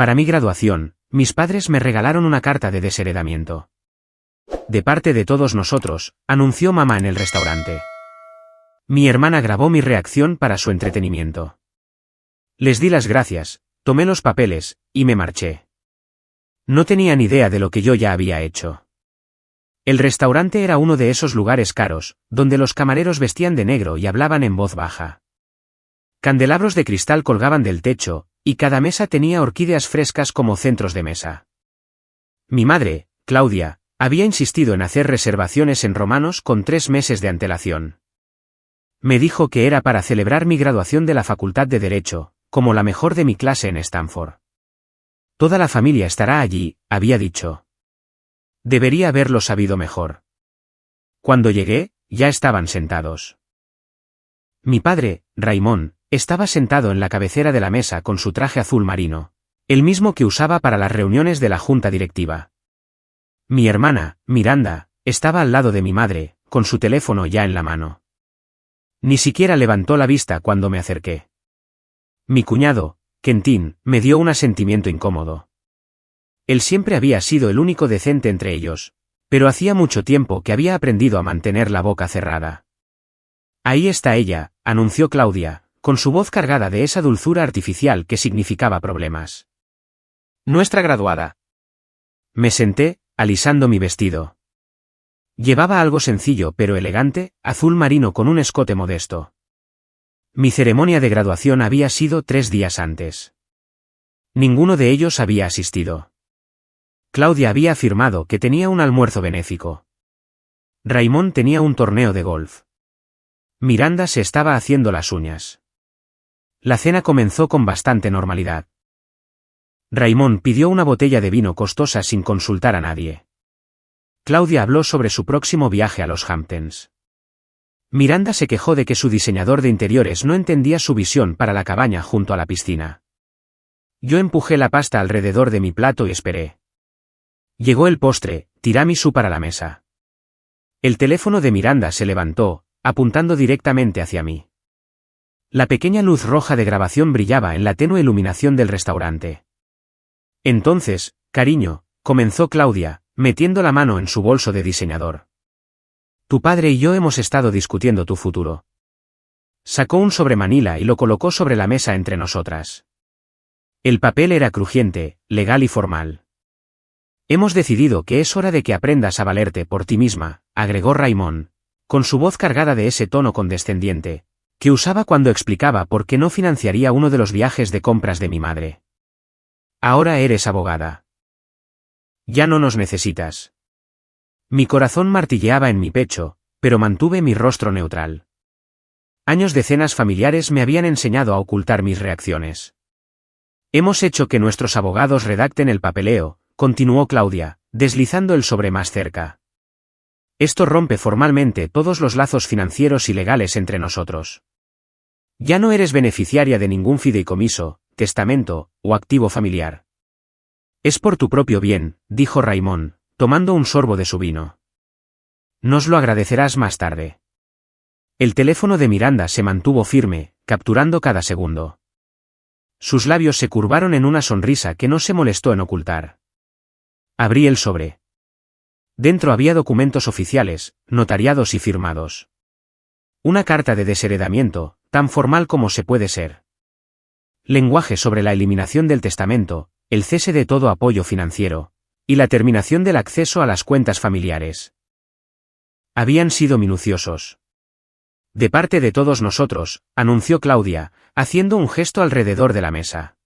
Para mi graduación, mis padres me regalaron una carta de desheredamiento. De parte de todos nosotros, anunció mamá en el restaurante. Mi hermana grabó mi reacción para su entretenimiento. Les di las gracias, tomé los papeles, y me marché. No tenía ni idea de lo que yo ya había hecho. El restaurante era uno de esos lugares caros, donde los camareros vestían de negro y hablaban en voz baja. Candelabros de cristal colgaban del techo, y cada mesa tenía orquídeas frescas como centros de mesa. Mi madre, Claudia, había insistido en hacer reservaciones en romanos con 3 meses de antelación. Me dijo que era para celebrar mi graduación de la Facultad de Derecho, como la mejor de mi clase en Stanford. Toda la familia estará allí, había dicho. Debería haberlo sabido mejor. Cuando llegué, ya estaban sentados. Mi padre, Raymond, estaba sentado en la cabecera de la mesa con su traje azul marino, el mismo que usaba para las reuniones de la junta directiva. Mi hermana, Miranda, estaba al lado de mi madre, con su teléfono ya en la mano. Ni siquiera levantó la vista cuando me acerqué. Mi cuñado, Quentin, me dio un asentimiento incómodo. Él siempre había sido el único decente entre ellos, pero hacía mucho tiempo que había aprendido a mantener la boca cerrada. Ahí está ella, anunció Claudia, con su voz cargada de esa dulzura artificial que significaba problemas. Nuestra graduada. Me senté, alisando mi vestido. Llevaba algo sencillo pero elegante, azul marino con un escote modesto. Mi ceremonia de graduación había sido 3 días antes. Ninguno de ellos había asistido. Claudia había afirmado que tenía un almuerzo benéfico. Raymond tenía un torneo de golf. Miranda se estaba haciendo las uñas. La cena comenzó con bastante normalidad. Raymond pidió una botella de vino costosa sin consultar a nadie. Claudia habló sobre su próximo viaje a los Hamptons. Miranda se quejó de que su diseñador de interiores no entendía su visión para la cabaña junto a la piscina. Yo empujé la pasta alrededor de mi plato y esperé. Llegó el postre, tiramisú para la mesa. El teléfono de Miranda se levantó, apuntando directamente hacia mí. La pequeña luz roja de grabación brillaba en la tenue iluminación del restaurante. Entonces, cariño, comenzó Claudia, metiendo la mano en su bolso de diseñador. Tu padre y yo hemos estado discutiendo tu futuro. Sacó un sobremanila y lo colocó sobre la mesa entre nosotras. El papel era crujiente, legal y formal. Hemos decidido que es hora de que aprendas a valerte por ti misma, agregó Raymond, con su voz cargada de ese tono condescendiente, que usaba cuando explicaba por qué no financiaría uno de los viajes de compras de mi madre. Ahora eres abogada. Ya no nos necesitas. Mi corazón martilleaba en mi pecho, pero mantuve mi rostro neutral. Años de cenas familiares me habían enseñado a ocultar mis reacciones. Hemos hecho que nuestros abogados redacten el papeleo, continuó Claudia, deslizando el sobre más cerca. Esto rompe formalmente todos los lazos financieros y legales entre nosotros. Ya no eres beneficiaria de ningún fideicomiso, testamento, o activo familiar. Es por tu propio bien, dijo Raymond, tomando un sorbo de su vino. Nos lo agradecerás más tarde. El teléfono de Miranda se mantuvo firme, capturando cada segundo. Sus labios se curvaron en una sonrisa que no se molestó en ocultar. Abrí el sobre. Dentro había documentos oficiales, notariados y firmados. Una carta de desheredamiento, tan formal como se puede ser. Lenguaje sobre la eliminación del testamento, el cese de todo apoyo financiero, y la terminación del acceso a las cuentas familiares. Habían sido minuciosos. De parte de todos nosotros, anunció Claudia, haciendo un gesto alrededor de la mesa.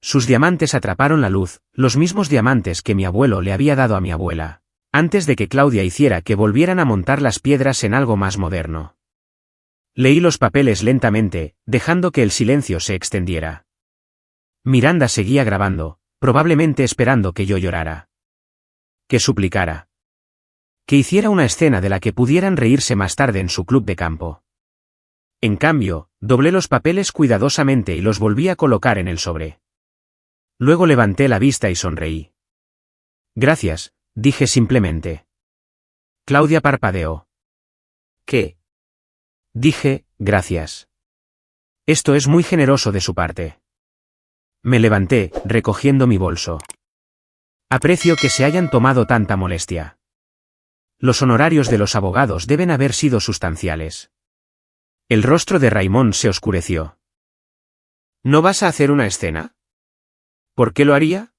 Sus diamantes atraparon la luz, los mismos diamantes que mi abuelo le había dado a mi abuela, antes de que Claudia hiciera que volvieran a montar las piedras en algo más moderno. Leí los papeles lentamente, dejando que el silencio se extendiera. Miranda seguía grabando, probablemente esperando que yo llorara. Que suplicara. Que hiciera una escena de la que pudieran reírse más tarde en su club de campo. En cambio, doblé los papeles cuidadosamente y los volví a colocar en el sobre. Luego levanté la vista y sonreí. Gracias, dije simplemente. Claudia parpadeó. ¿Qué? Dije, gracias. Esto es muy generoso de su parte. Me levanté, recogiendo mi bolso. Aprecio que se hayan tomado tanta molestia. Los honorarios de los abogados deben haber sido sustanciales. El rostro de Raymond se oscureció. ¿No vas a hacer una escena? ¿Por qué lo haría?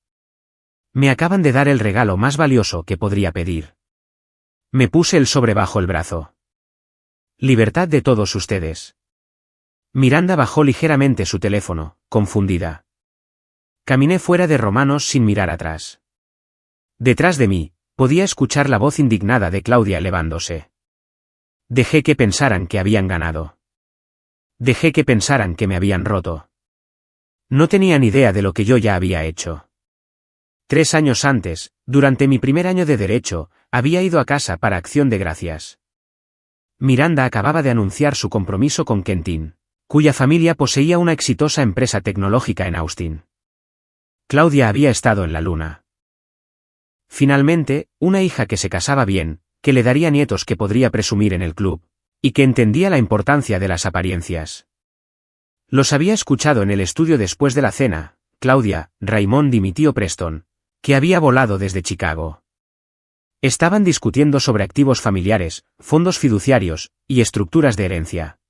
Me acaban de dar el regalo más valioso que podría pedir. Me puse el sobre bajo el brazo. Libertad de todos ustedes. Miranda bajó ligeramente su teléfono, confundida. Caminé fuera de Romanos sin mirar atrás. Detrás de mí, podía escuchar la voz indignada de Claudia elevándose. Dejé que pensaran que habían ganado. Dejé que pensaran que me habían roto. No tenían idea de lo que yo ya había hecho. 3 años antes, durante mi primer año de Derecho, había ido a casa para Acción de Gracias. Miranda acababa de anunciar su compromiso con Quentin, cuya familia poseía una exitosa empresa tecnológica en Austin. Claudia había estado en la luna. Finalmente, una hija que se casaba bien, que le daría nietos que podría presumir en el club, y que entendía la importancia de las apariencias. Los había escuchado en el estudio después de la cena, Claudia, Raymond y mi tío Preston, que había volado desde Chicago. Estaban discutiendo sobre activos familiares, fondos fiduciarios, y estructuras de herencia.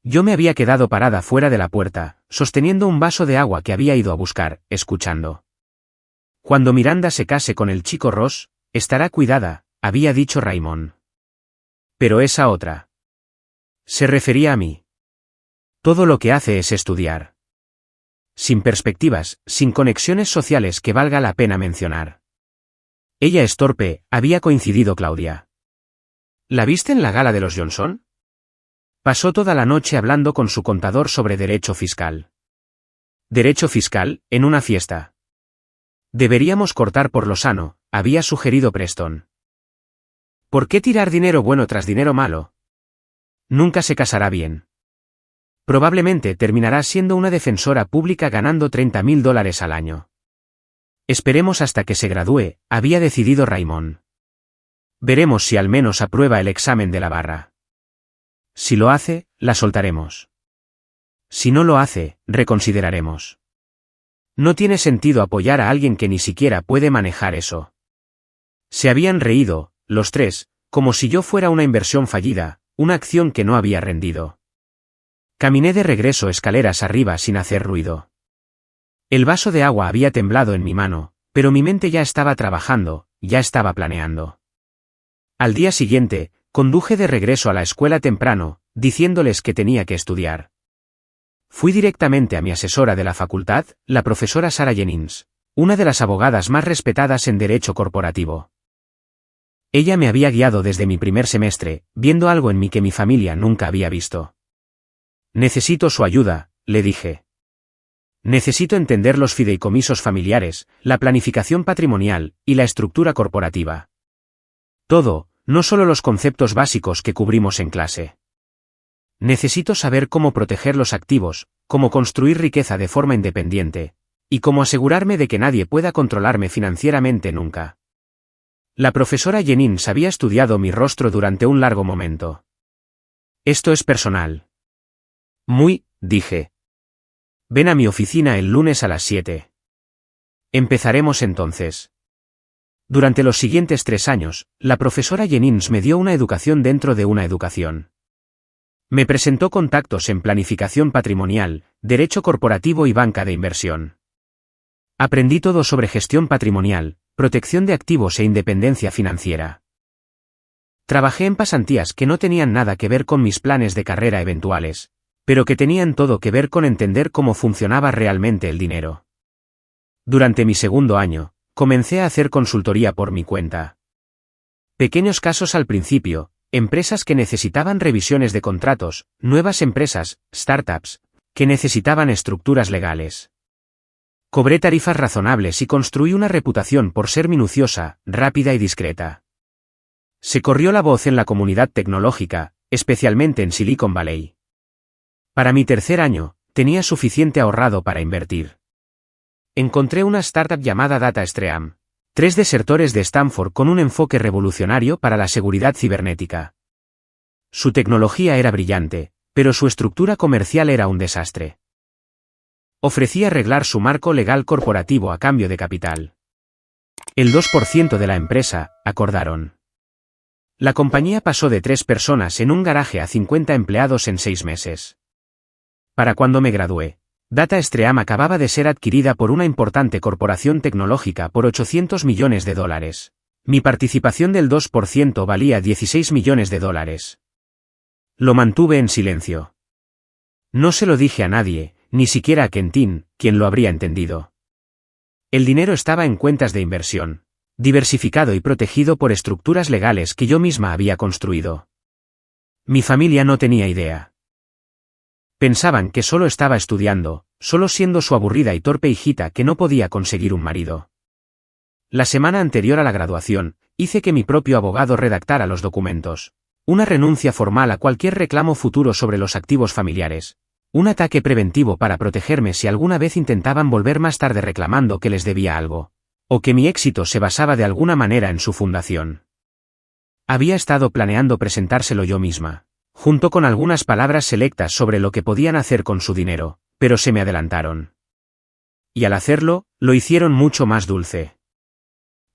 Yo me había quedado parada fuera de la puerta, sosteniendo un vaso de agua que había ido a buscar, escuchando. Cuando Miranda se case con el chico Ross, estará cuidada, había dicho Raymond. Pero esa otra. Se refería a mí. Todo lo que hace es estudiar. Sin perspectivas, sin conexiones sociales que valga la pena mencionar. Ella es torpe, había coincidido Claudia. ¿La viste en la gala de los Johnson? Pasó toda la noche hablando con su contador sobre derecho fiscal. ¿Derecho fiscal, en una fiesta? Deberíamos cortar por lo sano, había sugerido Preston. ¿Por qué tirar dinero bueno tras dinero malo? Nunca se casará bien. Probablemente terminará siendo una defensora pública ganando $30,000 al año. Esperemos hasta que se gradúe, había decidido Raymond. Veremos si al menos aprueba el examen de la barra. Si lo hace, la soltaremos. Si no lo hace, reconsideraremos. No tiene sentido apoyar a alguien que ni siquiera puede manejar eso. Se habían reído, los tres, como si yo fuera una inversión fallida, una acción que no había rendido. Caminé de regreso escaleras arriba sin hacer ruido. El vaso de agua había temblado en mi mano, pero mi mente ya estaba trabajando, ya estaba planeando. Al día siguiente, conduje de regreso a la escuela temprano, diciéndoles que tenía que estudiar. Fui directamente a mi asesora de la facultad, la profesora Sarah Jennings, una de las abogadas más respetadas en derecho corporativo. Ella me había guiado desde mi primer semestre, viendo algo en mí que mi familia nunca había visto. Necesito su ayuda, le dije. Necesito entender los fideicomisos familiares, la planificación patrimonial, y la estructura corporativa. Todo, no solo los conceptos básicos que cubrimos en clase. Necesito saber cómo proteger los activos, cómo construir riqueza de forma independiente, y cómo asegurarme de que nadie pueda controlarme financieramente nunca. La profesora Jennings había estudiado mi rostro durante un largo momento. Esto es personal. Muy, dije. Ven a mi oficina el lunes a las 7. Empezaremos entonces. Durante los siguientes 3 años, la profesora Jennings me dio una educación dentro de una educación. Me presentó contactos en planificación patrimonial, derecho corporativo y banca de inversión. Aprendí todo sobre gestión patrimonial, protección de activos e independencia financiera. Trabajé en pasantías que no tenían nada que ver con mis planes de carrera eventuales, pero que tenían todo que ver con entender cómo funcionaba realmente el dinero. Durante mi segundo año, comencé a hacer consultoría por mi cuenta. Pequeños casos al principio, empresas que necesitaban revisiones de contratos, nuevas empresas, startups, que necesitaban estructuras legales. Cobré tarifas razonables y construí una reputación por ser minuciosa, rápida y discreta. Se corrió la voz en la comunidad tecnológica, especialmente en Silicon Valley. Para mi tercer año, tenía suficiente ahorrado para invertir. Encontré una startup llamada DataStream, 3 desertores de Stanford con un enfoque revolucionario para la seguridad cibernética. Su tecnología era brillante, pero su estructura comercial era un desastre. Ofrecí arreglar su marco legal corporativo a cambio de capital. El 2% de la empresa, acordaron. La compañía pasó de 3 personas en un garaje a 50 empleados en 6 meses. Para cuando me gradué, DataStream acababa de ser adquirida por una importante corporación tecnológica por $800 millones. Mi participación del 2% valía $16 millones. Lo mantuve en silencio. No se lo dije a nadie, ni siquiera a Quentin, quien lo habría entendido. El dinero estaba en cuentas de inversión, diversificado y protegido por estructuras legales que yo misma había construido. Mi familia no tenía idea. Pensaban que solo estaba estudiando, solo siendo su aburrida y torpe hijita que no podía conseguir un marido. La semana anterior a la graduación, hice que mi propio abogado redactara los documentos. Una renuncia formal a cualquier reclamo futuro sobre los activos familiares. Un ataque preventivo para protegerme si alguna vez intentaban volver más tarde reclamando que les debía algo. O que mi éxito se basaba de alguna manera en su fundación. Había estado planeando presentárselo yo misma, junto con algunas palabras selectas sobre lo que podían hacer con su dinero, pero se me adelantaron. Y al hacerlo, lo hicieron mucho más dulce.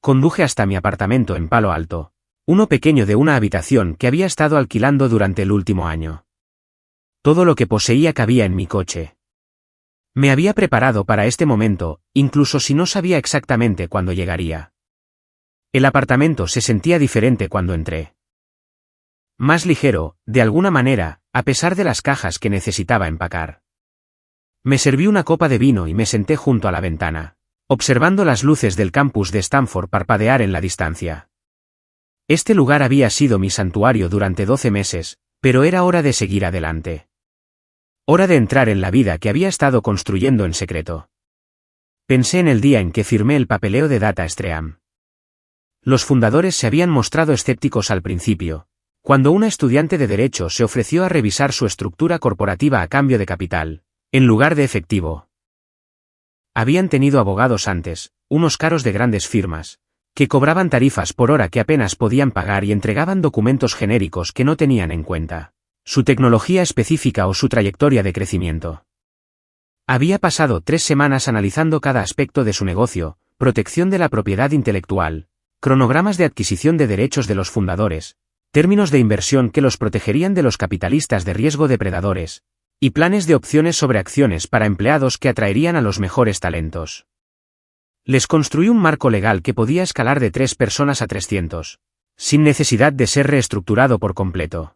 Conduje hasta mi apartamento en Palo Alto, uno pequeño de una habitación que había estado alquilando durante el último año. Todo lo que poseía cabía en mi coche. Me había preparado para este momento, incluso si no sabía exactamente cuándo llegaría. El apartamento se sentía diferente cuando entré. Más ligero, de alguna manera, a pesar de las cajas que necesitaba empacar. Me serví una copa de vino y me senté junto a la ventana, observando las luces del campus de Stanford parpadear en la distancia. Este lugar había sido mi santuario durante 12 meses, pero era hora de seguir adelante. Hora de entrar en la vida que había estado construyendo en secreto. Pensé en el día en que firmé el papeleo de DataStream. Los fundadores se habían mostrado escépticos al principio, cuando una estudiante de Derecho se ofreció a revisar su estructura corporativa a cambio de capital, en lugar de efectivo. Habían tenido abogados antes, unos caros de grandes firmas, que cobraban tarifas por hora que apenas podían pagar y entregaban documentos genéricos que no tenían en cuenta su tecnología específica o su trayectoria de crecimiento. Había pasado 3 semanas analizando cada aspecto de su negocio, protección de la propiedad intelectual, cronogramas de adquisición de derechos de los fundadores, términos de inversión que los protegerían de los capitalistas de riesgo depredadores, y planes de opciones sobre acciones para empleados que atraerían a los mejores talentos. Les construí un marco legal que podía escalar de 3 personas a 300, sin necesidad de ser reestructurado por completo.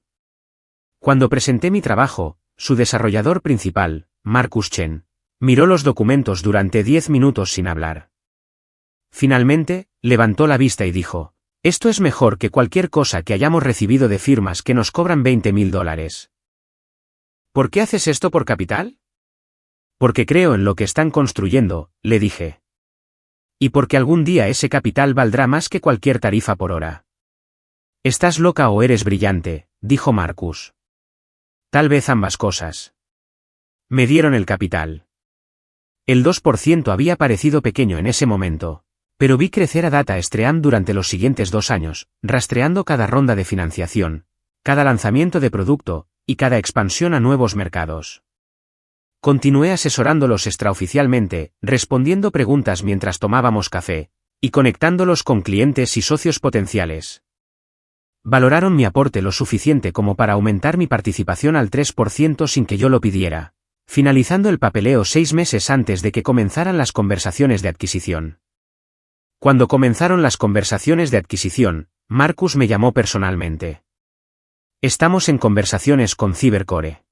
Cuando presenté mi trabajo, su desarrollador principal, Marcus Chen, miró los documentos durante 10 minutos sin hablar. Finalmente, levantó la vista y dijo: «Esto es mejor que cualquier cosa que hayamos recibido de firmas que nos cobran $20,000. ¿Por qué haces esto por capital?» «Porque creo en lo que están construyendo», le dije. «Y porque algún día ese capital valdrá más que cualquier tarifa por hora». «¿Estás loca o eres brillante?», dijo Marcus. «Tal vez ambas cosas». Me dieron el capital. El 2% había parecido pequeño en ese momento, pero vi crecer a DataStream durante los siguientes 2 años, rastreando cada ronda de financiación, cada lanzamiento de producto, y cada expansión a nuevos mercados. Continué asesorándolos extraoficialmente, respondiendo preguntas mientras tomábamos café, y conectándolos con clientes y socios potenciales. Valoraron mi aporte lo suficiente como para aumentar mi participación al 3% sin que yo lo pidiera, finalizando el papeleo 6 meses antes de que comenzaran las conversaciones de adquisición. Cuando comenzaron las conversaciones de adquisición, Marcus me llamó personalmente. «Estamos en conversaciones con Cybercore.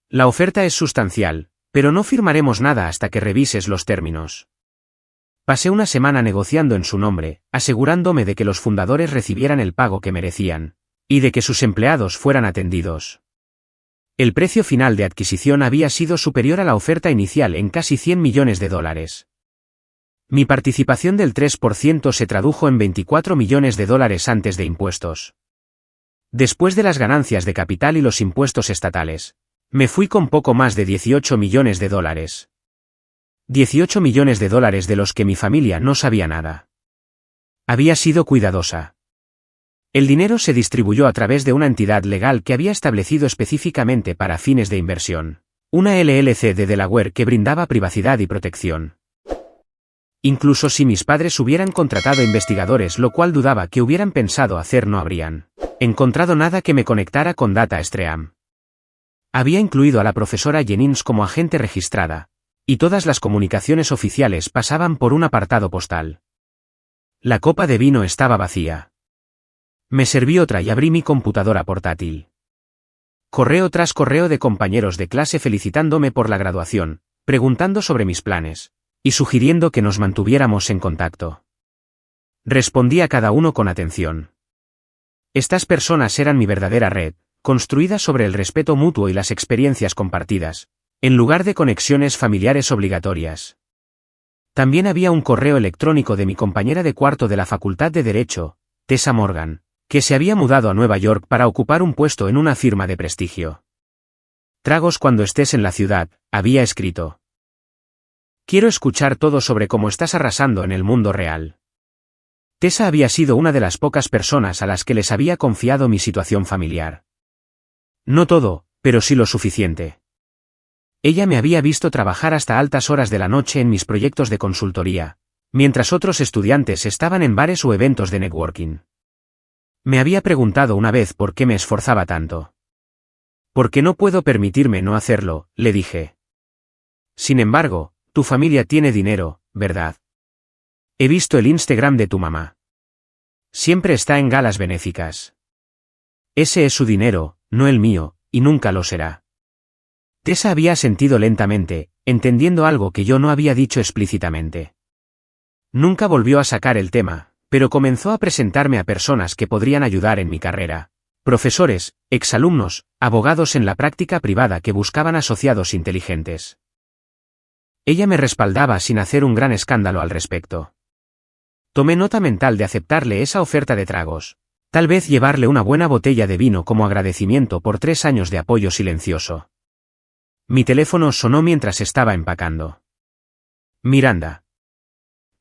La oferta es sustancial, pero no firmaremos nada hasta que revises los términos». Pasé una semana negociando en su nombre, asegurándome de que los fundadores recibieran el pago que merecían, y de que sus empleados fueran atendidos. El precio final de adquisición había sido superior a la oferta inicial en casi $100 millones. Mi participación del 3% se tradujo en $24 millones antes de impuestos. Después de las ganancias de capital y los impuestos estatales, me fui con poco más de $18 millones. $18 millones de los que mi familia no sabía nada. Había sido cuidadosa. El dinero se distribuyó a través de una entidad legal que había establecido específicamente para fines de inversión. Una LLC de Delaware que brindaba privacidad y protección. Incluso si mis padres hubieran contratado investigadores, lo cual dudaba que hubieran pensado hacer, no habrían encontrado nada que me conectara con Data Stream. Había incluido a la profesora Jennings como agente registrada, y todas las comunicaciones oficiales pasaban por un apartado postal. La copa de vino estaba vacía. Me serví otra y abrí mi computadora portátil. Correo tras correo de compañeros de clase felicitándome por la graduación, preguntando sobre mis planes, y sugiriendo que nos mantuviéramos en contacto. Respondí a cada uno con atención. Estas personas eran mi verdadera red, construida sobre el respeto mutuo y las experiencias compartidas, en lugar de conexiones familiares obligatorias. También había un correo electrónico de mi compañera de cuarto de la Facultad de Derecho, Tessa Morgan, que se había mudado a Nueva York para ocupar un puesto en una firma de prestigio. Tragos cuando estés en la ciudad, había escrito. Quiero escuchar todo sobre cómo estás arrasando en el mundo real. Tessa había sido una de las pocas personas a las que les había confiado mi situación familiar. No todo, pero sí lo suficiente. Ella me había visto trabajar hasta altas horas de la noche en mis proyectos de consultoría, mientras otros estudiantes estaban en bares o eventos de networking. Me había preguntado una vez por qué me esforzaba tanto. «Porque no puedo permitirme no hacerlo», le dije. «Sin embargo, tu familia tiene dinero, ¿verdad? He visto el Instagram de tu mamá. Siempre está en galas benéficas. Ese es su dinero, no el mío, y nunca lo será». Tessa había asentido lentamente, entendiendo algo que yo no había dicho explícitamente. Nunca volvió a sacar el tema, pero comenzó a presentarme a personas que podrían ayudar en mi carrera. Profesores, exalumnos, abogados en la práctica privada que buscaban asociados inteligentes. Ella me respaldaba sin hacer un gran escándalo al respecto. Tomé nota mental de aceptarle esa oferta de tragos. Tal vez llevarle una buena botella de vino como agradecimiento por 3 años de apoyo silencioso. Mi teléfono sonó mientras estaba empacando. «Miranda.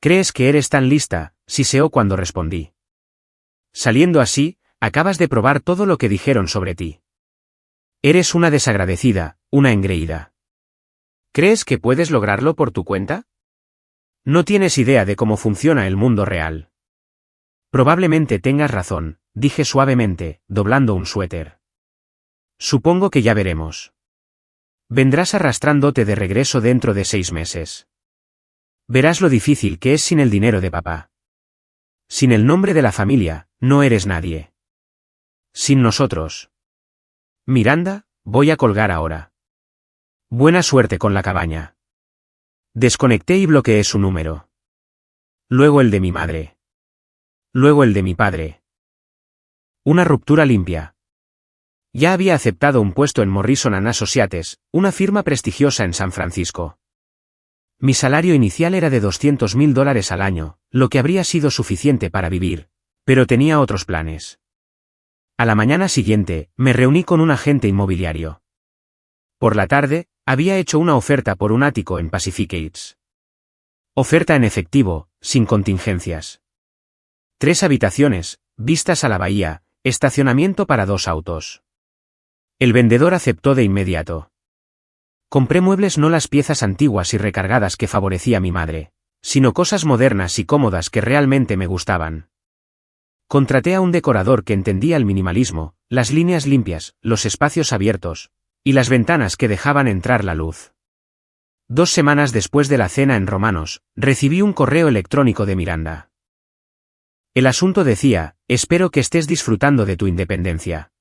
¿Crees que eres tan lista?», siseó cuando respondí. «Saliendo así, acabas de probar todo lo que dijeron sobre ti. Eres una desagradecida, una engreída. ¿Crees que puedes lograrlo por tu cuenta? No tienes idea de cómo funciona el mundo real». «Probablemente tengas razón», dije suavemente, doblando un suéter. «Supongo que ya veremos. Vendrás arrastrándote de regreso dentro de 6 meses. Verás lo difícil que es sin el dinero de papá. Sin el nombre de la familia, no eres nadie. Sin nosotros. Miranda, voy a colgar ahora. Buena suerte con la cabaña». Desconecté y bloqueé su número. Luego el de mi madre. Luego el de mi padre. Una ruptura limpia. Ya había aceptado un puesto en Morrison & Associates, una firma prestigiosa en San Francisco. Mi salario inicial era de $200,000 al año, lo que habría sido suficiente para vivir, pero tenía otros planes. A la mañana siguiente, me reuní con un agente inmobiliario. Por la tarde, había hecho una oferta por un ático en Pacificates. Oferta en efectivo, sin contingencias. 3 habitaciones, vistas a la bahía, estacionamiento para 2 autos. El vendedor aceptó de inmediato. Compré muebles, no las piezas antiguas y recargadas que favorecía mi madre, sino cosas modernas y cómodas que realmente me gustaban. Contraté a un decorador que entendía el minimalismo, las líneas limpias, los espacios abiertos, y las ventanas que dejaban entrar la luz. 2 semanas después de la cena en Romanos, recibí un correo electrónico de Miranda. El asunto decía: «Espero que estés disfrutando de tu independencia».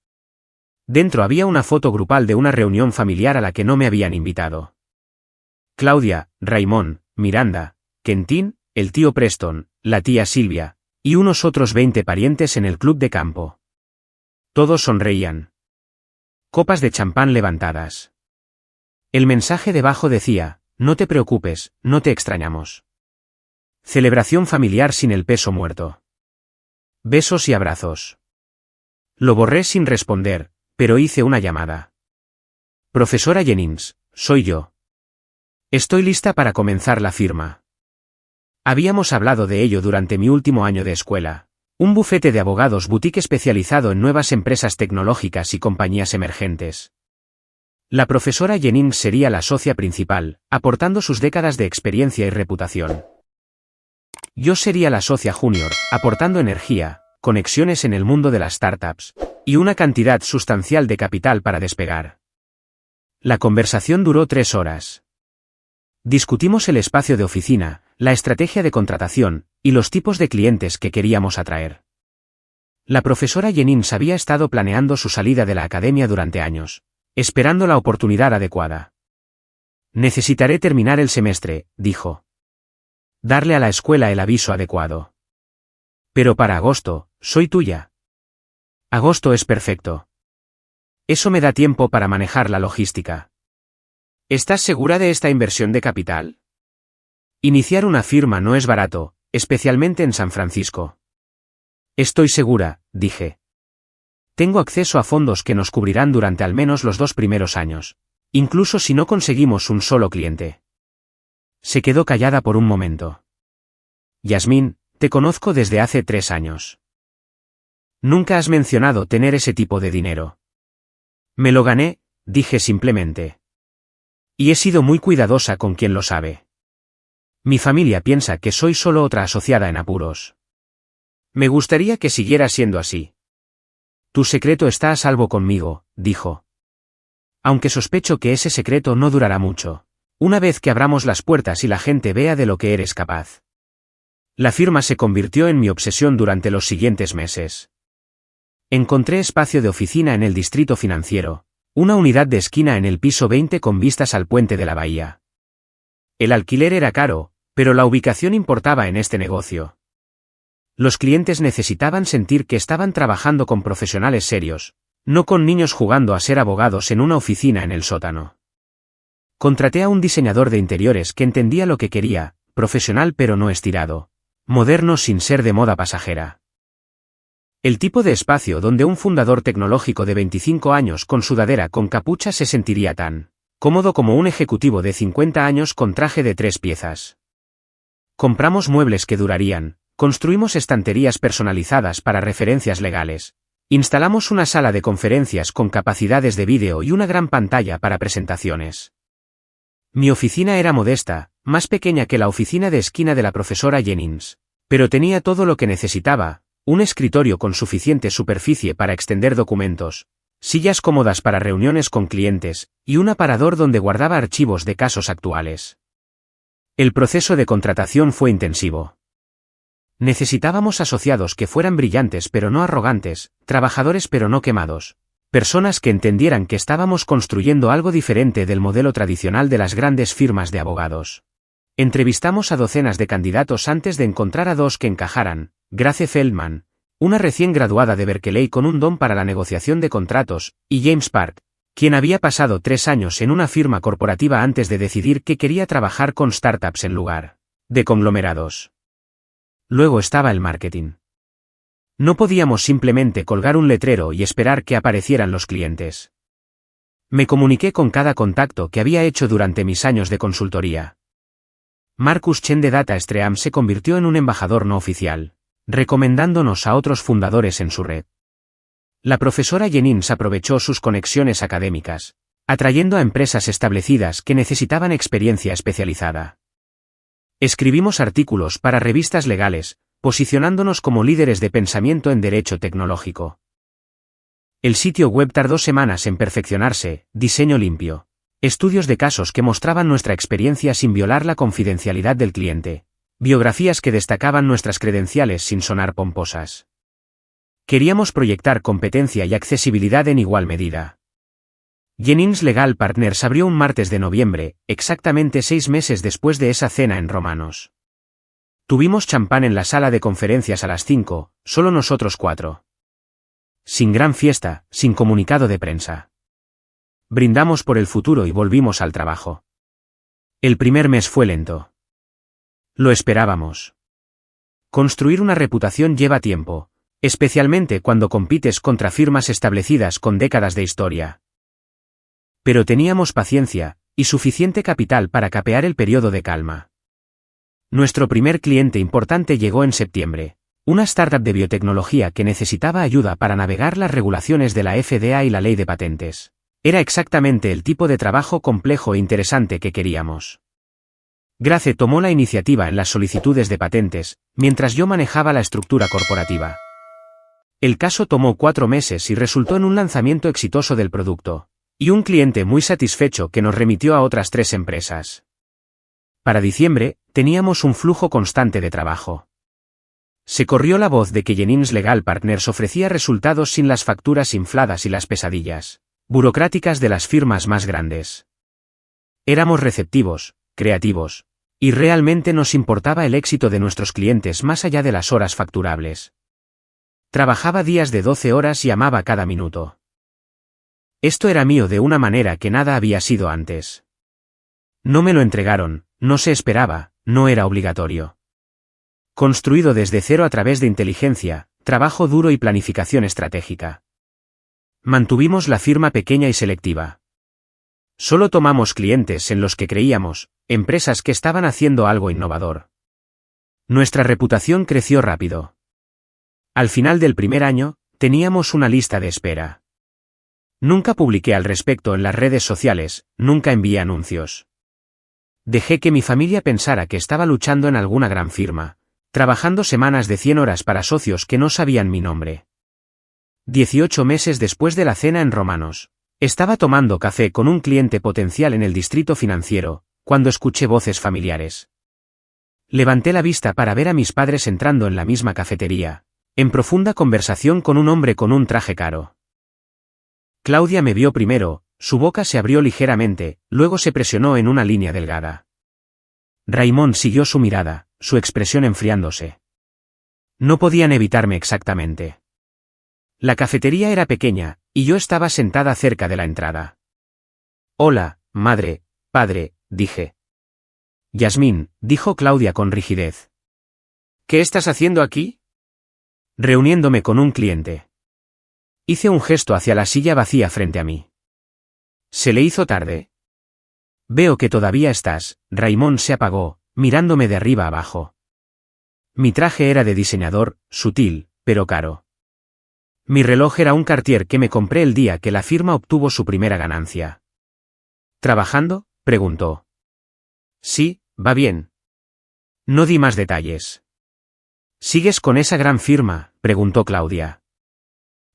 Dentro había una foto grupal de una reunión familiar a la que no me habían invitado. Claudia, Raymond, Miranda, Quentin, el tío Preston, la tía Silvia, y unos otros 20 parientes en el club de campo. Todos sonreían. Copas de champán levantadas. El mensaje debajo decía: «No te preocupes, no te extrañamos. Celebración familiar sin el peso muerto. Besos y abrazos». Lo borré sin responder, pero hice una llamada. «Profesora Jennings, soy yo. Estoy lista para comenzar la firma». Habíamos hablado de ello durante mi último año de escuela. Un bufete de abogados boutique especializado en nuevas empresas tecnológicas y compañías emergentes. La profesora Jennings sería la socia principal, aportando sus décadas de experiencia y reputación. Yo sería la socia junior, aportando energía, conexiones en el mundo de las startups, y una cantidad sustancial de capital para despegar. La conversación duró 3 horas. Discutimos el espacio de oficina, la estrategia de contratación, y los tipos de clientes que queríamos atraer. La profesora Jennings había estado planeando su salida de la academia durante años, esperando la oportunidad adecuada. Necesitaré terminar el semestre, dijo. Darle a la escuela el aviso adecuado. Pero para agosto, soy tuya. Agosto es perfecto. Eso me da tiempo para manejar la logística. ¿Estás segura de esta inversión de capital? Iniciar una firma no es barato, especialmente en San Francisco. Estoy segura, dije. Tengo acceso a fondos que nos cubrirán durante al menos los 2 primeros años, incluso si no conseguimos un solo cliente. Se quedó callada por un momento. Yasmín, te conozco desde hace 3 años. Nunca has mencionado tener ese tipo de dinero. Me lo gané, dije simplemente. Y he sido muy cuidadosa con quien lo sabe. Mi familia piensa que soy solo otra asociada en apuros. Me gustaría que siguiera siendo así. Tu secreto está a salvo conmigo, dijo. Aunque sospecho que ese secreto no durará mucho. Una vez que abramos las puertas y la gente vea de lo que eres capaz. La firma se convirtió en mi obsesión durante los siguientes meses. Encontré espacio de oficina en el distrito financiero, una unidad de esquina en el piso 20 con vistas al puente de la bahía. El alquiler era caro, pero la ubicación importaba en este negocio. Los clientes necesitaban sentir que estaban trabajando con profesionales serios, no con niños jugando a ser abogados en una oficina en el sótano. Contraté a un diseñador de interiores que entendía lo que quería, profesional pero no estirado, moderno sin ser de moda pasajera. El tipo de espacio donde un fundador tecnológico de 25 años con sudadera con capucha se sentiría tan cómodo como un ejecutivo de 50 años con traje de 3 piezas. Compramos muebles que durarían, construimos estanterías personalizadas para referencias legales, instalamos una sala de conferencias con capacidades de vídeo y una gran pantalla para presentaciones. Mi oficina era modesta, más pequeña que la oficina de esquina de la profesora Jennings, pero tenía todo lo que necesitaba. Un escritorio con suficiente superficie para extender documentos, sillas cómodas para reuniones con clientes, y un aparador donde guardaba archivos de casos actuales. El proceso de contratación fue intensivo. Necesitábamos asociados que fueran brillantes pero no arrogantes, trabajadores pero no quemados, personas que entendieran que estábamos construyendo algo diferente del modelo tradicional de las grandes firmas de abogados. Entrevistamos a docenas de candidatos antes de encontrar a 2 que encajaran. Grace Feldman, una recién graduada de Berkeley con un don para la negociación de contratos, y James Park, quien había pasado 3 años en una firma corporativa antes de decidir que quería trabajar con startups en lugar de conglomerados. Luego estaba el marketing. No podíamos simplemente colgar un letrero y esperar que aparecieran los clientes. Me comuniqué con cada contacto que había hecho durante mis años de consultoría. Marcus Chen de Data Stream se convirtió en un embajador no oficial, recomendándonos a otros fundadores en su red. La profesora Jennings aprovechó sus conexiones académicas, atrayendo a empresas establecidas que necesitaban experiencia especializada. Escribimos artículos para revistas legales, posicionándonos como líderes de pensamiento en derecho tecnológico. El sitio web tardó semanas en perfeccionarse, diseño limpio, estudios de casos que mostraban nuestra experiencia sin violar la confidencialidad del cliente. Biografías que destacaban nuestras credenciales sin sonar pomposas. Queríamos proyectar competencia y accesibilidad en igual medida. Jennings Legal Partners abrió un martes de noviembre, exactamente 6 meses después de esa cena en Romanos. Tuvimos champán en la sala de conferencias a las 5, solo nosotros 4. Sin gran fiesta, sin comunicado de prensa. Brindamos por el futuro y volvimos al trabajo. El primer mes fue lento. Lo esperábamos. Construir una reputación lleva tiempo, especialmente cuando compites contra firmas establecidas con décadas de historia. Pero teníamos paciencia, y suficiente capital para capear el periodo de calma. Nuestro primer cliente importante llegó en septiembre, una startup de biotecnología que necesitaba ayuda para navegar las regulaciones de la FDA y la ley de patentes. Era exactamente el tipo de trabajo complejo e interesante que queríamos. Grace tomó la iniciativa en las solicitudes de patentes, mientras yo manejaba la estructura corporativa. El caso tomó 4 meses y resultó en un lanzamiento exitoso del producto, y un cliente muy satisfecho que nos remitió a otras 3 empresas. Para diciembre, teníamos un flujo constante de trabajo. Se corrió la voz de que Jennings Legal Partners ofrecía resultados sin las facturas infladas y las pesadillas burocráticas de las firmas más grandes. Éramos receptivos, creativos, y realmente nos importaba el éxito de nuestros clientes más allá de las horas facturables. Trabajaba días de 12 horas y amaba cada minuto. Esto era mío de una manera que nada había sido antes. No me lo entregaron, no se esperaba, no era obligatorio. Construido desde cero a través de inteligencia, trabajo duro y planificación estratégica. Mantuvimos la firma pequeña y selectiva. Solo tomamos clientes en los que creíamos, empresas que estaban haciendo algo innovador. Nuestra reputación creció rápido. Al final del primer año, teníamos una lista de espera. Nunca publiqué al respecto en las redes sociales, nunca envié anuncios. Dejé que mi familia pensara que estaba luchando en alguna gran firma, trabajando semanas de 100 horas para socios que no sabían mi nombre. 18 meses después de la cena en Romanos, estaba tomando café con un cliente potencial en el distrito financiero, cuando escuché voces familiares. Levanté la vista para ver a mis padres entrando en la misma cafetería, en profunda conversación con un hombre con un traje caro. Claudia me vio primero, su boca se abrió ligeramente, luego se presionó en una línea delgada. Raymond siguió su mirada, su expresión enfriándose. No podían evitarme exactamente. La cafetería era pequeña, y yo estaba sentada cerca de la entrada. Hola, madre, padre, dije. Yasmín, dijo Claudia con rigidez. ¿Qué estás haciendo aquí? Reuniéndome con un cliente. Hice un gesto hacia la silla vacía frente a mí. ¿Se le hizo tarde? Veo que todavía estás. Raymond se apagó, mirándome de arriba abajo. Mi traje era de diseñador, sutil, pero caro. Mi reloj era un Cartier que me compré el día que la firma obtuvo su primera ganancia. ¿Trabajando?, preguntó. Sí, va bien. No di más detalles. ¿Sigues con esa gran firma?, preguntó Claudia.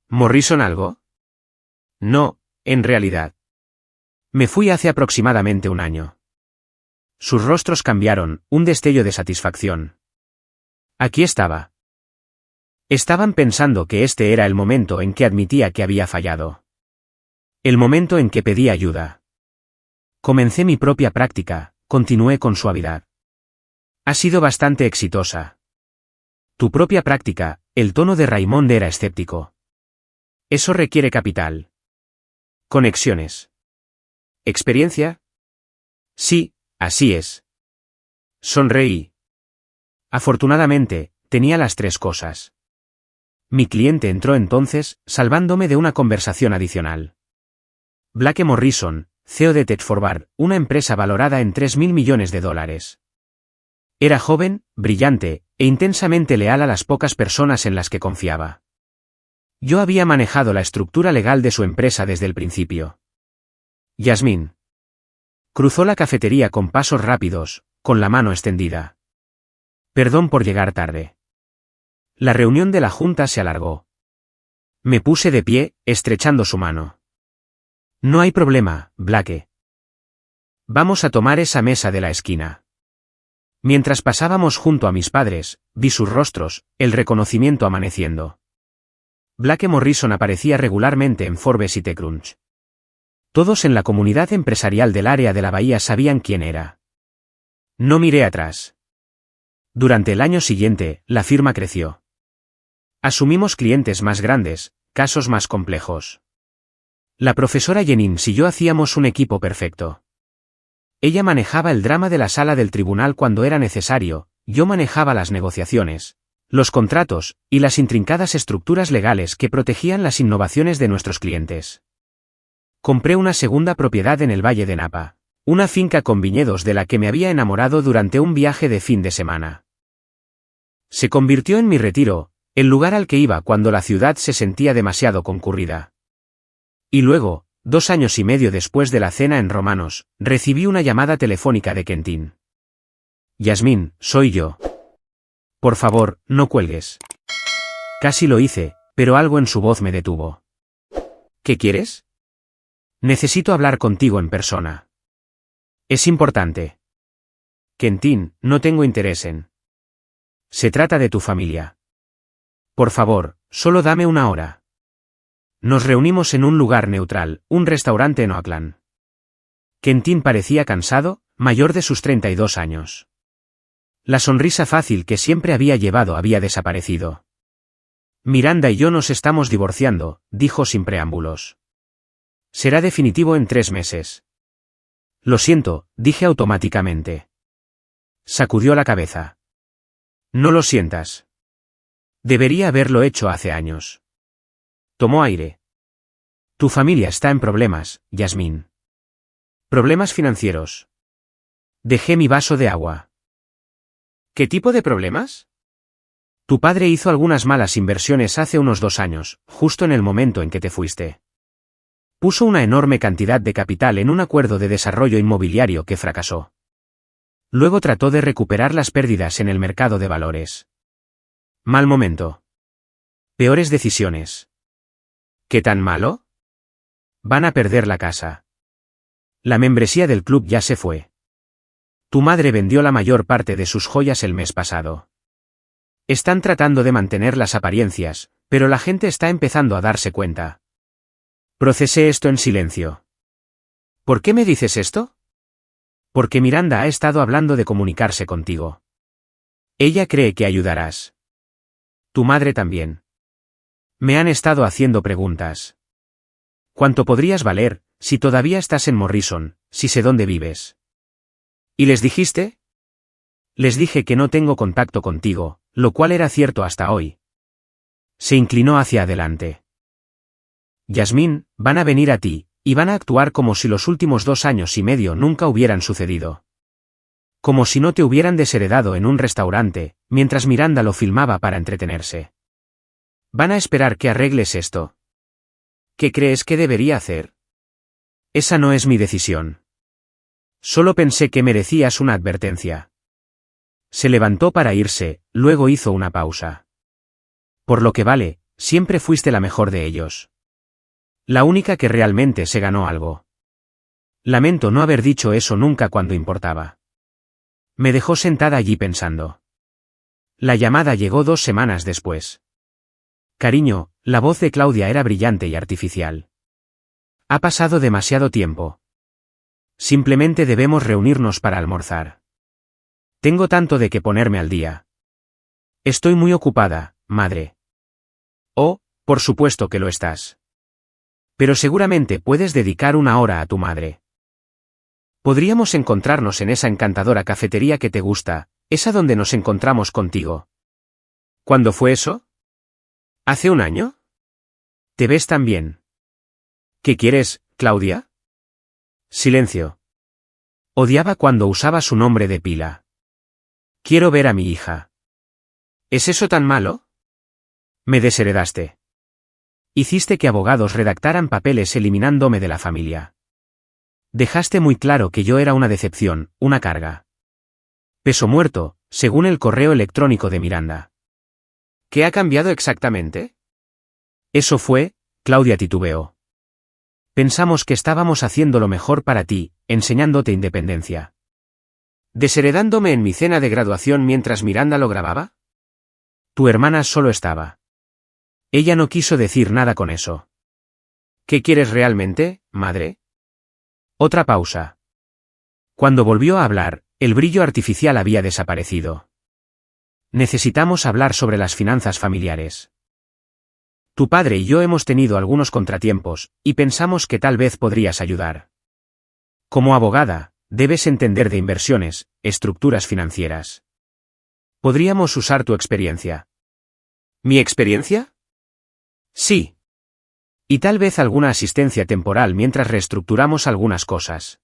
¿Morrison algo? No, en realidad. Me fui hace aproximadamente un año. Sus rostros cambiaron, un destello de satisfacción. Aquí estaba. Estaban pensando que este era el momento en que admitía que había fallado. El momento en que pedí ayuda. Comencé mi propia práctica, continué con suavidad. Ha sido bastante exitosa. Tu propia práctica, el tono de Raymond era escéptico. Eso requiere capital. Conexiones. ¿Experiencia? Sí, así es. Sonreí. Afortunadamente, tenía las 3 cosas. Mi cliente entró entonces, salvándome de una conversación adicional. Blake Morrison, CEO de Tech Forward, una empresa valorada en $3.000 millones. Era joven, brillante, e intensamente leal a las pocas personas en las que confiaba. Yo había manejado la estructura legal de su empresa desde el principio. Yasmín. Cruzó la cafetería con pasos rápidos, con la mano extendida. Perdón por llegar tarde. La reunión de la junta se alargó. Me puse de pie, estrechando su mano. No hay problema, Blake. Vamos a tomar esa mesa de la esquina. Mientras pasábamos junto a mis padres, vi sus rostros, el reconocimiento amaneciendo. Blake Morrison aparecía regularmente en Forbes y TechCrunch. Todos en la comunidad empresarial del área de la bahía sabían quién era. No miré atrás. Durante el año siguiente, la firma creció. Asumimos clientes más grandes, casos más complejos. La profesora Jennings y yo hacíamos un equipo perfecto. Ella manejaba el drama de la sala del tribunal cuando era necesario, yo manejaba las negociaciones, los contratos, y las intrincadas estructuras legales que protegían las innovaciones de nuestros clientes. Compré una segunda propiedad en el Valle de Napa, una finca con viñedos de la que me había enamorado durante un viaje de fin de semana. Se convirtió en mi retiro, el lugar al que iba cuando la ciudad se sentía demasiado concurrida. Y luego, 2 años y medio después de la cena en Romanos, recibí una llamada telefónica de Quentin. Yasmín, soy yo. Por favor, no cuelgues. Casi lo hice, pero algo en su voz me detuvo. ¿Qué quieres? Necesito hablar contigo en persona. Es importante. Quentin, no tengo interés en. Se trata de tu familia. Por favor, solo dame una hora. Nos reunimos en un lugar neutral, un restaurante en Oakland. Quentin parecía cansado, mayor de sus 32 años. La sonrisa fácil que siempre había llevado había desaparecido. Miranda y yo nos estamos divorciando, dijo sin preámbulos. Será definitivo en 3 meses. Lo siento, dije automáticamente. Sacudió la cabeza. No lo sientas. Debería haberlo hecho hace años. Tomó aire. Tu familia está en problemas, Yasmín. Problemas financieros. Dejé mi vaso de agua. ¿Qué tipo de problemas? Tu padre hizo algunas malas inversiones hace unos 2 años, justo en el momento en que te fuiste. Puso una enorme cantidad de capital en un acuerdo de desarrollo inmobiliario que fracasó. Luego trató de recuperar las pérdidas en el mercado de valores. Mal momento. Peores decisiones. ¿Qué tan malo? Van a perder la casa. La membresía del club ya se fue. Tu madre vendió la mayor parte de sus joyas el mes pasado. Están tratando de mantener las apariencias, pero la gente está empezando a darse cuenta. Procesé esto en silencio. ¿Por qué me dices esto? Porque Miranda ha estado hablando de comunicarse contigo. Ella cree que ayudarás. Tu madre también. Me han estado haciendo preguntas. ¿Cuánto podrías valer, si todavía estás en Morrison, si sé dónde vives? ¿Y les dijiste? Les dije que no tengo contacto contigo, lo cual era cierto hasta hoy. Se inclinó hacia adelante. Yasmín, van a venir a ti, y van a actuar como si los últimos 2 años y medio nunca hubieran sucedido. Como si no te hubieran desheredado en un restaurante, mientras Miranda lo filmaba para entretenerse. Van a esperar que arregles esto. ¿Qué crees que debería hacer? Esa no es mi decisión. Solo pensé que merecías una advertencia. Se levantó para irse, luego hizo una pausa. Por lo que vale, siempre fuiste la mejor de ellos. La única que realmente se ganó algo. Lamento no haber dicho eso nunca cuando importaba. Me dejó sentada allí pensando. La llamada llegó 2 semanas después. Cariño, la voz de Claudia era brillante y artificial. Ha pasado demasiado tiempo. Simplemente debemos reunirnos para almorzar. Tengo tanto de qué ponerme al día. Estoy muy ocupada, madre. Oh, por supuesto que lo estás. Pero seguramente puedes dedicar 1 hora a tu madre. Podríamos encontrarnos en esa encantadora cafetería que te gusta, esa donde nos encontramos contigo. ¿Cuándo fue eso? ¿Hace 1 año? ¿Te ves tan bien? ¿Qué quieres, Claudia? Silencio. Odiaba cuando usaba su nombre de pila. Quiero ver a mi hija. ¿Es eso tan malo? Me desheredaste. Hiciste que abogados redactaran papeles eliminándome de la familia. Dejaste muy claro que yo era una decepción, una carga. Peso muerto, según el correo electrónico de Miranda. ¿Qué ha cambiado exactamente? Eso fue, Claudia titubeó. Pensamos que estábamos haciendo lo mejor para ti, enseñándote independencia. ¿Desheredándome en mi cena de graduación mientras Miranda lo grababa? Tu hermana solo estaba. Ella no quiso decir nada con eso. ¿Qué quieres realmente, madre? Otra pausa. Cuando volvió a hablar, el brillo artificial había desaparecido. Necesitamos hablar sobre las finanzas familiares. Tu padre y yo hemos tenido algunos contratiempos, y pensamos que tal vez podrías ayudar. Como abogada, debes entender de inversiones, estructuras financieras. Podríamos usar tu experiencia. ¿Mi experiencia? Sí. Y tal vez alguna asistencia temporal mientras reestructuramos algunas cosas.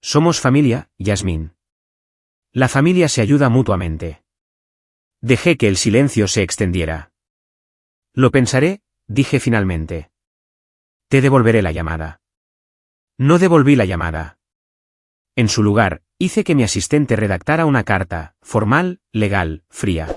Somos familia, Yasmín. La familia se ayuda mutuamente. Dejé que el silencio se extendiera. Lo pensaré, dije finalmente. Te devolveré la llamada. No devolví la llamada. En su lugar, hice que mi asistente redactara una carta, formal, legal, fría.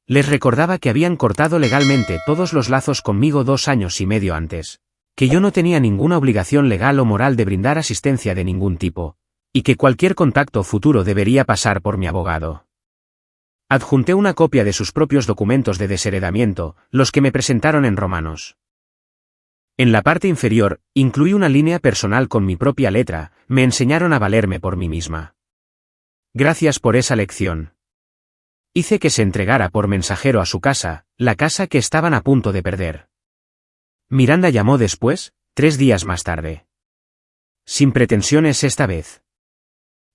Les recordaba que habían cortado legalmente todos los lazos conmigo 2 años y medio antes, que yo no tenía ninguna obligación legal o moral de brindar asistencia de ningún tipo, y que cualquier contacto futuro debería pasar por mi abogado. Adjunté una copia de sus propios documentos de desheredamiento, los que me presentaron en romanos. En la parte inferior, incluí una línea personal con mi propia letra, me enseñaron a valerme por mí misma. Gracias por esa lección. Hice que se entregara por mensajero a su casa, la casa que estaban a punto de perder. Miranda llamó después, 3 días más tarde. Sin pretensiones esta vez.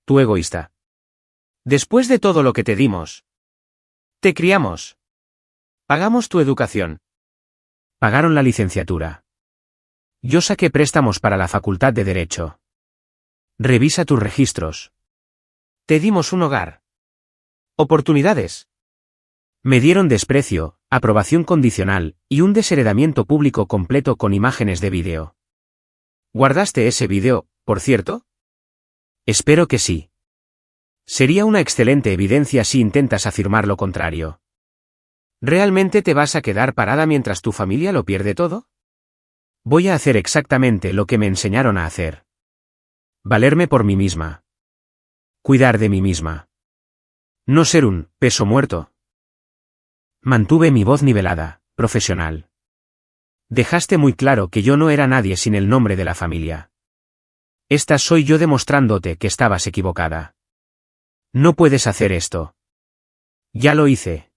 Tú egoísta. Después de todo lo que te dimos. Te criamos. Pagamos tu educación. Pagaron la licenciatura. Yo saqué préstamos para la Facultad de Derecho. Revisa tus registros. Te dimos un hogar. Oportunidades. Me dieron desprecio, aprobación condicional, y un desheredamiento público completo con imágenes de vídeo. ¿Guardaste ese vídeo, por cierto? Espero que sí. Sería una excelente evidencia si intentas afirmar lo contrario. ¿Realmente te vas a quedar parada mientras tu familia lo pierde todo? Voy a hacer exactamente lo que me enseñaron a hacer. Valerme por mí misma. Cuidar de mí misma. No ser un peso muerto. Mantuve mi voz nivelada, profesional. Dejaste muy claro que yo no era nadie sin el nombre de la familia. Esta soy yo demostrándote que estabas equivocada. No puedes hacer esto. Ya lo hice.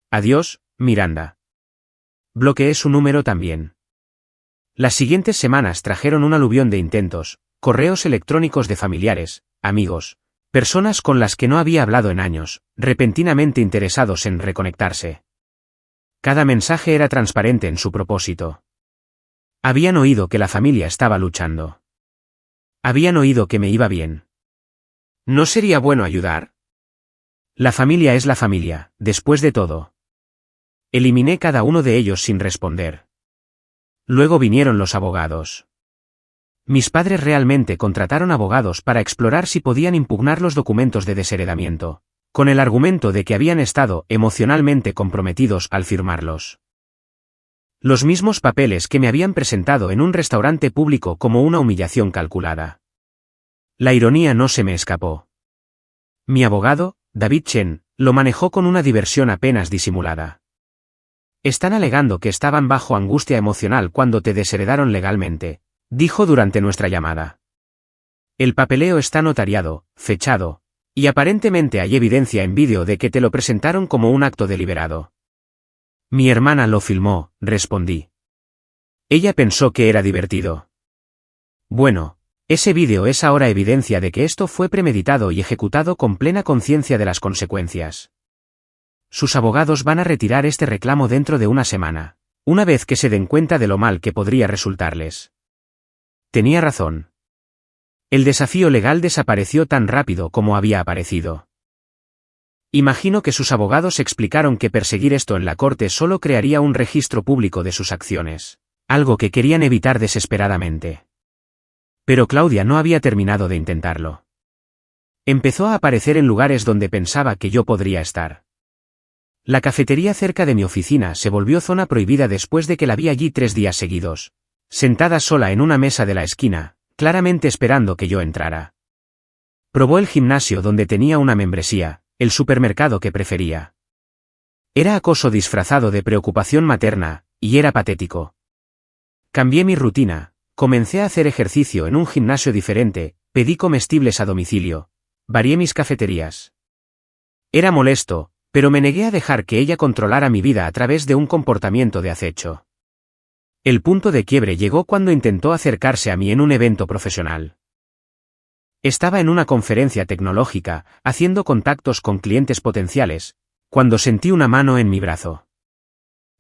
Adiós, Miranda. Bloqueé su número también. Las siguientes semanas trajeron un aluvión de intentos, correos electrónicos de familiares, amigos, personas con las que no había hablado en años, repentinamente interesados en reconectarse. Cada mensaje era transparente en su propósito. Habían oído que la familia estaba luchando. Habían oído que me iba bien. ¿No sería bueno ayudar? La familia es la familia, después de todo. Eliminé cada uno de ellos sin responder. Luego vinieron los abogados. Mis padres realmente contrataron abogados para explorar si podían impugnar los documentos de desheredamiento, con el argumento de que habían estado emocionalmente comprometidos al firmarlos. Los mismos papeles que me habían presentado en un restaurante público como una humillación calculada. La ironía no se me escapó. Mi abogado, David Chen, lo manejó con una diversión apenas disimulada. Están alegando que estaban bajo angustia emocional cuando te desheredaron legalmente, dijo durante nuestra llamada. El papeleo está notariado, fechado, y aparentemente hay evidencia en vídeo de que te lo presentaron como un acto deliberado. Mi hermana lo filmó, respondí. Ella pensó que era divertido. Bueno, ese vídeo es ahora evidencia de que esto fue premeditado y ejecutado con plena conciencia de las consecuencias. Sus abogados van a retirar este reclamo dentro de una semana, una vez que se den cuenta de lo mal que podría resultarles. Tenía razón. El desafío legal desapareció tan rápido como había aparecido. Imagino que sus abogados explicaron que perseguir esto en la corte solo crearía un registro público de sus acciones, algo que querían evitar desesperadamente. Pero Claudia no había terminado de intentarlo. Empezó a aparecer en lugares donde pensaba que yo podría estar. La cafetería cerca de mi oficina se volvió zona prohibida después de que la vi allí 3 días seguidos, sentada sola en una mesa de la esquina, claramente esperando que yo entrara. Probó el gimnasio donde tenía una membresía, el supermercado que prefería. Era acoso disfrazado de preocupación materna, y era patético. Cambié mi rutina, comencé a hacer ejercicio en un gimnasio diferente, pedí comestibles a domicilio, varié mis cafeterías. Era molesto, pero me negué a dejar que ella controlara mi vida a través de un comportamiento de acecho. El punto de quiebre llegó cuando intentó acercarse a mí en un evento profesional. Estaba en una conferencia tecnológica, haciendo contactos con clientes potenciales, cuando sentí una mano en mi brazo.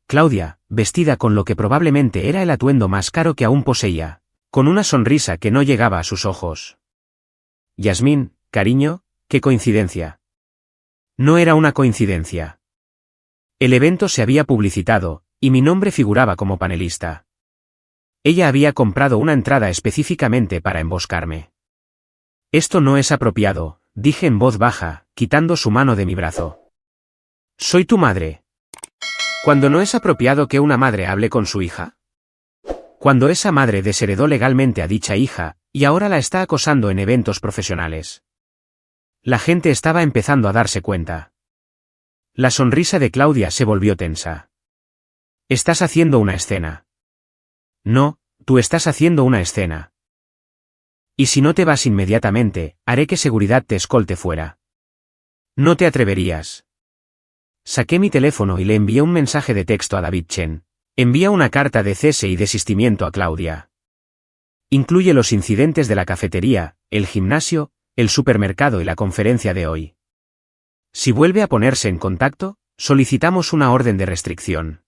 Claudia, vestida con lo que probablemente era el atuendo más caro que aún poseía, con una sonrisa que no llegaba a sus ojos. Yasmín, cariño, qué coincidencia. No era una coincidencia. El evento se había publicitado, y mi nombre figuraba como panelista. Ella había comprado una entrada específicamente para emboscarme. Esto no es apropiado, dije en voz baja, quitando su mano de mi brazo. Soy tu madre. ¿Cuándo no es apropiado que una madre hable con su hija? Cuando esa madre desheredó legalmente a dicha hija, y ahora la está acosando en eventos profesionales. La gente estaba empezando a darse cuenta. La sonrisa de Claudia se volvió tensa. Estás haciendo una escena. No, tú estás haciendo una escena. Y si no te vas inmediatamente, haré que seguridad te escolte fuera. No te atreverías. Saqué mi teléfono y le envié un mensaje de texto a David Chen. Envía una carta de cese y desistimiento a Claudia. Incluye los incidentes de la cafetería, el gimnasio, el supermercado y la conferencia de hoy. Si vuelve a ponerse en contacto, solicitamos una orden de restricción.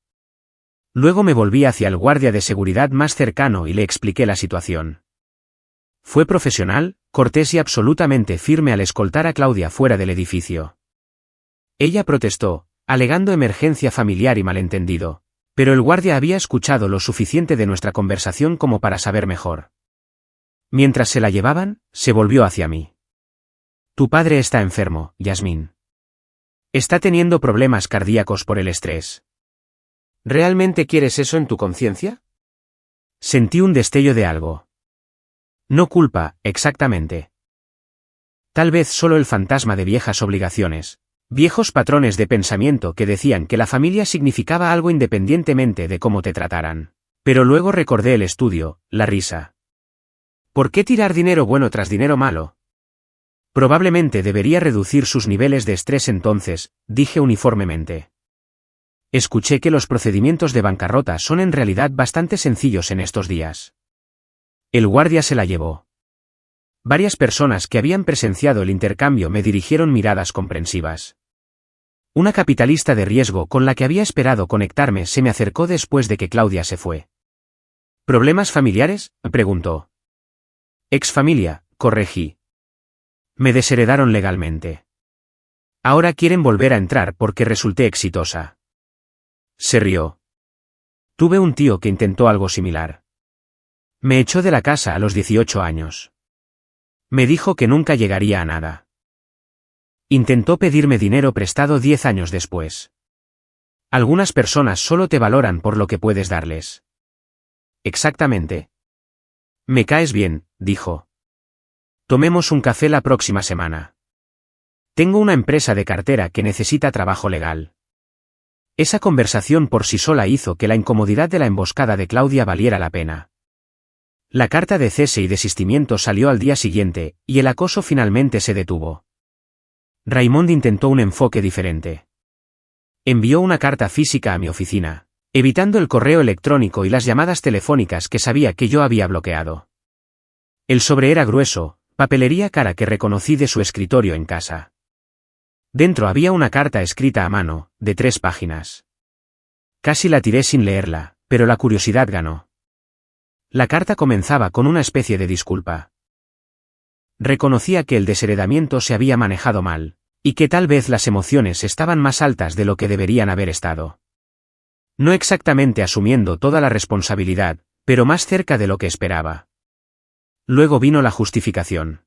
Luego me volví hacia el guardia de seguridad más cercano y le expliqué la situación. Fue profesional, cortés y absolutamente firme al escoltar a Claudia fuera del edificio. Ella protestó, alegando emergencia familiar y malentendido, pero el guardia había escuchado lo suficiente de nuestra conversación como para saber mejor. Mientras se la llevaban, se volvió hacia mí. Tu padre está enfermo, Yasmín. Está teniendo problemas cardíacos por el estrés. ¿Realmente quieres eso en tu conciencia? Sentí un destello de algo. No culpa, exactamente. Tal vez solo el fantasma de viejas obligaciones, viejos patrones de pensamiento que decían que la familia significaba algo independientemente de cómo te trataran. Pero luego recordé el estudio, la risa. ¿Por qué tirar dinero bueno tras dinero malo? Probablemente debería reducir sus niveles de estrés entonces, dije uniformemente. Escuché que los procedimientos de bancarrota son en realidad bastante sencillos en estos días. El guardia se la llevó. Varias personas que habían presenciado el intercambio me dirigieron miradas comprensivas. Una capitalista de riesgo con la que había esperado conectarme se me acercó después de que Claudia se fue. ¿Problemas familiares?, preguntó. Exfamilia, corregí. Me desheredaron legalmente. Ahora quieren volver a entrar porque resulté exitosa. Se rió. Tuve un tío que intentó algo similar. Me echó de la casa a los 18 años. Me dijo que nunca llegaría a nada. Intentó pedirme dinero prestado 10 años después. Algunas personas solo te valoran por lo que puedes darles. Exactamente. Me caes bien, dijo. Tomemos un café la próxima semana. Tengo una empresa de cartera que necesita trabajo legal. Esa conversación por sí sola hizo que la incomodidad de la emboscada de Claudia valiera la pena. La carta de cese y desistimiento salió al día siguiente, y el acoso finalmente se detuvo. Raymond intentó un enfoque diferente. Envió una carta física a mi oficina, evitando el correo electrónico y las llamadas telefónicas que sabía que yo había bloqueado. El sobre era grueso, papelería cara que reconocí de su escritorio en casa. Dentro había una carta escrita a mano, de 3 páginas. Casi la tiré sin leerla, pero la curiosidad ganó. La carta comenzaba con una especie de disculpa. Reconocía que el desheredamiento se había manejado mal, y que tal vez las emociones estaban más altas de lo que deberían haber estado. No exactamente asumiendo toda la responsabilidad, pero más cerca de lo que esperaba. Luego vino la justificación.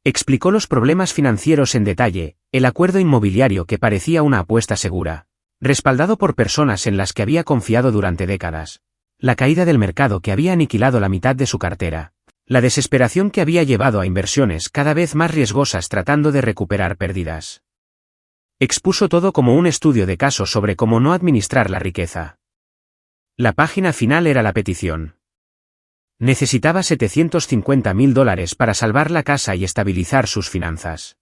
Explicó los problemas financieros en detalle, el acuerdo inmobiliario que parecía una apuesta segura, respaldado por personas en las que había confiado durante décadas, la caída del mercado que había aniquilado la mitad de su cartera, la desesperación que había llevado a inversiones cada vez más riesgosas tratando de recuperar pérdidas. Expuso todo como un estudio de caso sobre cómo no administrar la riqueza. La página final era la petición. Necesitaba $750.000 para salvar la casa y estabilizar sus finanzas.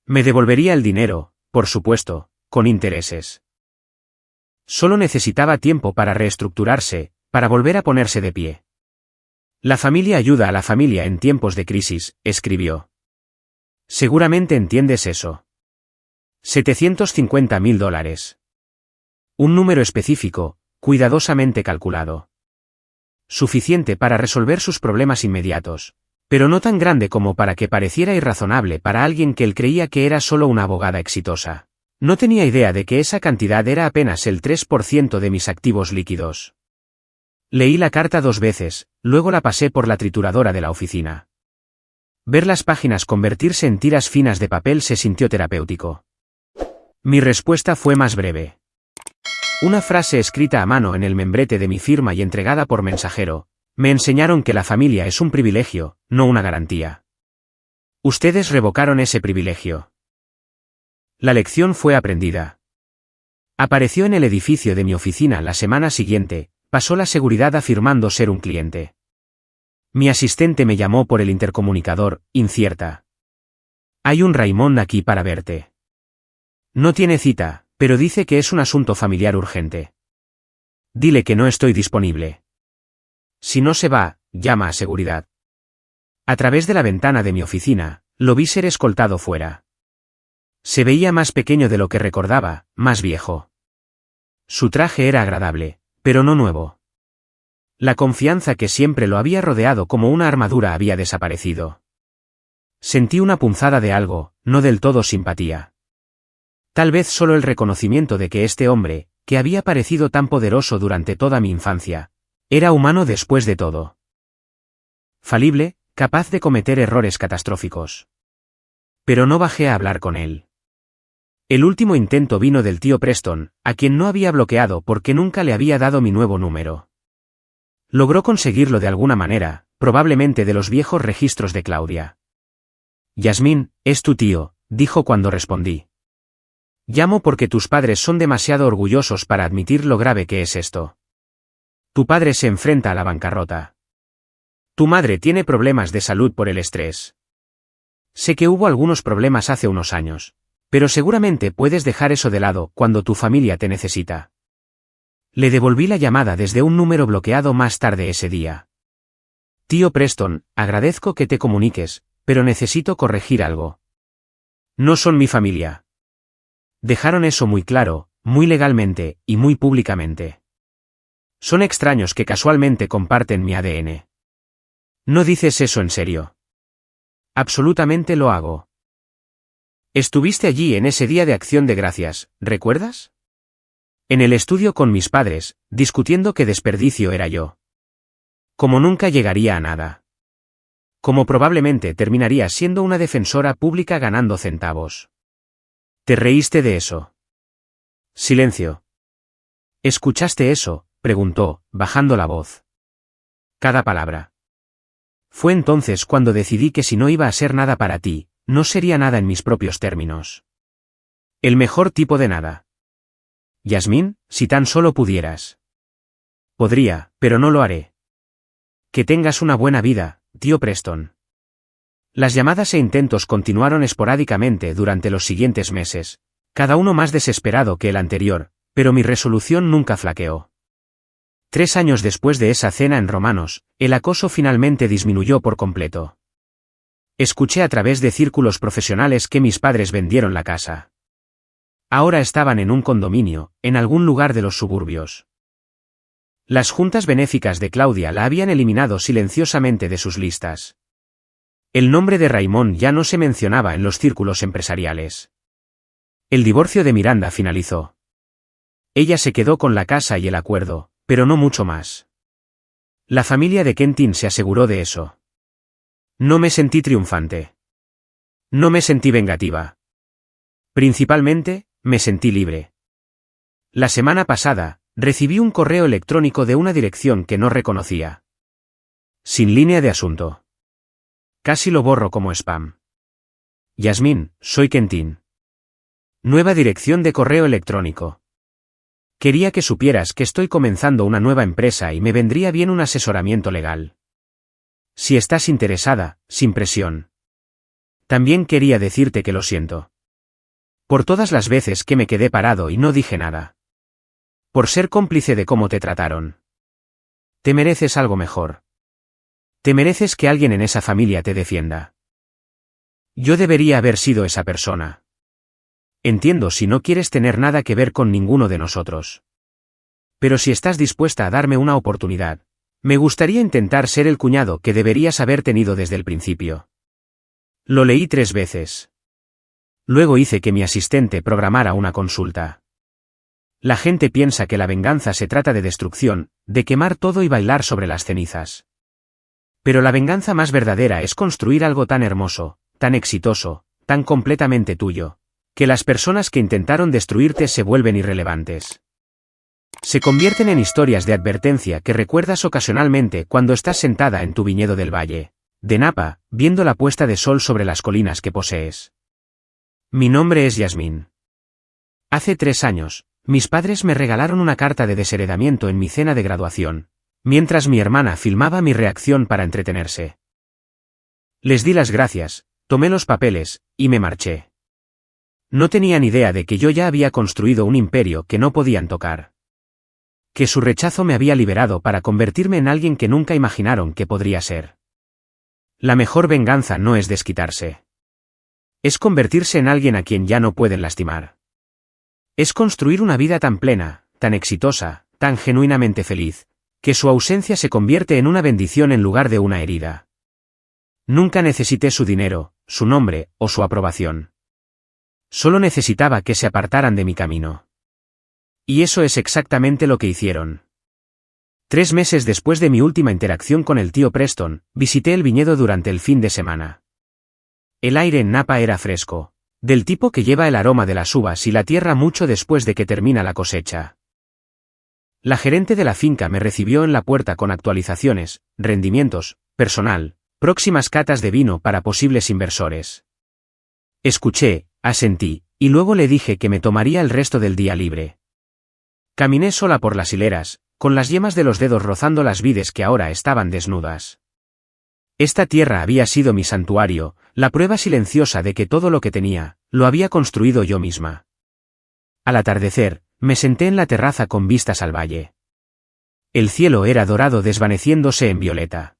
Me devolvería el dinero, por supuesto, con intereses. Solo necesitaba tiempo para reestructurarse, para volver a ponerse de pie. La familia ayuda a la familia en tiempos de crisis, escribió. Seguramente entiendes eso. $750.000. Un número específico, cuidadosamente calculado. Suficiente para resolver sus problemas inmediatos, pero no tan grande como para que pareciera irrazonable para alguien que él creía que era solo una abogada exitosa. No tenía idea de que esa cantidad era apenas el 3% de mis activos líquidos. Leí la carta 2 veces, luego la pasé por la trituradora de la oficina. Ver las páginas convertirse en tiras finas de papel se sintió terapéutico. Mi respuesta fue más breve. Una frase escrita a mano en el membrete de mi firma y entregada por mensajero. Me enseñaron que la familia es un privilegio, no una garantía. Ustedes revocaron ese privilegio. La lección fue aprendida. Apareció en el edificio de mi oficina la semana siguiente, pasó la seguridad afirmando ser un cliente. Mi asistente me llamó por el intercomunicador, incierta. Hay un Raymond aquí para verte. No tiene cita, pero dice que es un asunto familiar urgente. Dile que no estoy disponible. Si no se va, llama a seguridad. A través de la ventana de mi oficina, lo vi ser escoltado fuera. Se veía más pequeño de lo que recordaba, más viejo. Su traje era agradable, pero no nuevo. La confianza que siempre lo había rodeado como una armadura había desaparecido. Sentí una punzada de algo, no del todo simpatía. Tal vez solo el reconocimiento de que este hombre, que había parecido tan poderoso durante toda mi infancia, era humano después de todo. Falible, capaz de cometer errores catastróficos. Pero no bajé a hablar con él. El último intento vino del tío Preston, a quien no había bloqueado porque nunca le había dado mi nuevo número. Logró conseguirlo de alguna manera, probablemente de los viejos registros de Claudia. Yasmín, es tu tío, dijo cuando respondí. Llamo porque tus padres son demasiado orgullosos para admitir lo grave que es esto. Tu padre se enfrenta a la bancarrota. Tu madre tiene problemas de salud por el estrés. Sé que hubo algunos problemas hace unos años, pero seguramente puedes dejar eso de lado cuando tu familia te necesita. Le devolví la llamada desde un número bloqueado más tarde ese día. Tío Preston, agradezco que te comuniques, pero necesito corregir algo. No son mi familia. Dejaron eso muy claro, muy legalmente, y muy públicamente. Son extraños que casualmente comparten mi ADN. No dices eso en serio. Absolutamente lo hago. Estuviste allí en ese día de Acción de Gracias, ¿recuerdas? En el estudio con mis padres, discutiendo qué desperdicio era yo. Como nunca llegaría a nada. Como probablemente terminaría siendo una defensora pública ganando centavos. ¿Te reíste de eso? Silencio. ¿Escuchaste eso?, preguntó, bajando la voz. Cada palabra. Fue entonces cuando decidí que si no iba a ser nada para ti, no sería nada en mis propios términos. El mejor tipo de nada. Yasmín, si tan solo pudieras. Podría, pero no lo haré. Que tengas una buena vida, tío Preston. Las llamadas e intentos continuaron esporádicamente durante los siguientes meses, cada uno más desesperado que el anterior, pero mi resolución nunca flaqueó. 3 años después de esa cena en Romanos, el acoso finalmente disminuyó por completo. Escuché a través de círculos profesionales que mis padres vendieron la casa. Ahora estaban en un condominio, en algún lugar de los suburbios. Las juntas benéficas de Claudia la habían eliminado silenciosamente de sus listas. El nombre de Raymond ya no se mencionaba en los círculos empresariales. El divorcio de Miranda finalizó. Ella se quedó con la casa y el acuerdo, pero no mucho más. La familia de Quentin se aseguró de eso. No me sentí triunfante. No me sentí vengativa. Principalmente, me sentí libre. La semana pasada, recibí un correo electrónico de una dirección que no reconocía. Sin línea de asunto. Casi lo borro como spam. Yasmín, soy Quentin. Nueva dirección de correo electrónico. Quería que supieras que estoy comenzando una nueva empresa y me vendría bien un asesoramiento legal. Si estás interesada, sin presión. También quería decirte que lo siento. Por todas las veces que me quedé parado y no dije nada. Por ser cómplice de cómo te trataron. Te mereces algo mejor. Te mereces que alguien en esa familia te defienda. Yo debería haber sido esa persona. Entiendo si no quieres tener nada que ver con ninguno de nosotros. Pero si estás dispuesta a darme una oportunidad, me gustaría intentar ser el cuñado que deberías haber tenido desde el principio. Lo leí 3 veces. Luego hice que mi asistente programara una consulta. La gente piensa que la venganza se trata de destrucción, de quemar todo y bailar sobre las cenizas. Pero la venganza más verdadera es construir algo tan hermoso, tan exitoso, tan completamente tuyo, que las personas que intentaron destruirte se vuelven irrelevantes. Se convierten en historias de advertencia que recuerdas ocasionalmente cuando estás sentada en tu viñedo del valle de Napa, viendo la puesta de sol sobre las colinas que posees. Mi nombre es Yasmín. Hace 3 años, mis padres me regalaron una carta de desheredamiento en mi cena de graduación, mientras mi hermana filmaba mi reacción para entretenerse. Les di las gracias, tomé los papeles, y me marché. No tenían idea de que yo ya había construido un imperio que no podían tocar. Que su rechazo me había liberado para convertirme en alguien que nunca imaginaron que podría ser. La mejor venganza no es desquitarse. Es convertirse en alguien a quien ya no pueden lastimar. Es construir una vida tan plena, tan exitosa, tan genuinamente feliz, que su ausencia se convierte en una bendición en lugar de una herida. Nunca necesité su dinero, su nombre, o su aprobación. Solo necesitaba que se apartaran de mi camino. Y eso es exactamente lo que hicieron. 3 meses después de mi última interacción con el tío Preston, visité el viñedo durante el fin de semana. El aire en Napa era fresco, del tipo que lleva el aroma de las uvas y la tierra mucho después de que termina la cosecha. La gerente de la finca me recibió en la puerta con actualizaciones, rendimientos, personal, próximas catas de vino para posibles inversores. Escuché, asentí, y luego le dije que me tomaría el resto del día libre. Caminé sola por las hileras, con las yemas de los dedos rozando las vides que ahora estaban desnudas. Esta tierra había sido mi santuario, la prueba silenciosa de que todo lo que tenía, lo había construido yo misma. Al atardecer, me senté en la terraza con vistas al valle. El cielo era dorado desvaneciéndose en violeta.